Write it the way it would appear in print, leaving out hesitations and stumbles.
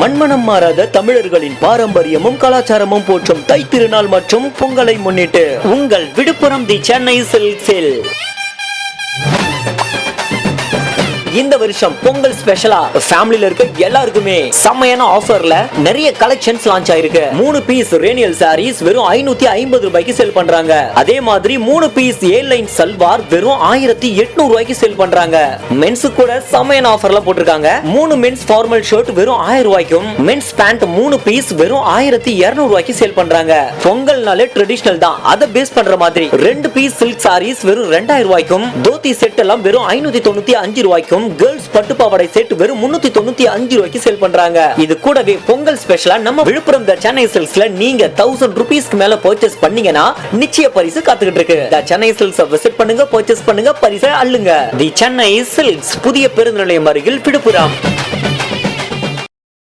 மண்மனம் மாறாத தமிழர்களின் பாரம்பரியமும் கலாச்சாரமும் போற்றும் தை திருநாள் மற்றும் பொங்கலை முன்னிட்டு உங்கள் விழுப்புரம் தி சென்னை சில்க்ஸில் இந்த வருஷம் பொங்கல் ஸ்பெஷலா ஃபேமிலில இருக்க எல்லாருக்குமே செம்மையான ஆஃபர்ல நிறைய கலெக்ஷன்ஸ் லான்ச் ஆயிருக்கு. 3 பீஸ் ரேனியல் சாரீஸ் வெறும் 550 ரூபாய்க்கு சேல் பண்றாங்க. அதே மாதிரி 3 பீஸ் ஏ லைன் சல்வார் வெறும் 1800 ரூபாய்க்கு சேல் பண்றாங்க. மென்ஸ் கூட செம்மையான ஆஃபர்ல போட்டிருக்காங்க. 3 மென்ஸ் ஃபார்மல் ஷர்ட் வெறும் 1000 ரூபாய்க்கும், மென்ஸ் பேண்ட் 3 பீஸ் வெறும் 1200 ரூபாய்க்கு சேல் பண்றாங்க. பொங்கல்னாலே ட்ரெடிஷனல் தான், அதை பேஸ் பண்ற மாதிரி 2 பீஸ் சில்க் சாரீஸ் வெறும் 2000 ரூபாய்க்கும், தோத்தி செட் எல்லாம் வெறும் 595 ரூபாய்க்கும், கேர்ள்ஸ் பட்டு பாவாடை செட் வெறும் 395 ரூபாய்க்கு சேல் பண்றாங்க. இது கூடவே பொங்கல் ஸ்பெஷலா நம்ம விழுப்புரம் தி சென்னை சில்க்ஸ்ல நீங்க 1000 ரூபீஸ்க்கு மேல பர்ச்சேஸ் பண்ணீங்கன்னா நிச்சய பரிசு காத்துக்கிட்டு இருக்கு. தி சென்னை சில்க்ஸ் விசிட் பண்ணுங்க, பர்ச்சேஸ் பண்ணுங்க, பரிசை அள்ளுங்க. தி சென்னை சில்க்ஸ், புதிய பேருந்து நிலையம் அருகில் விழுப்புரம்.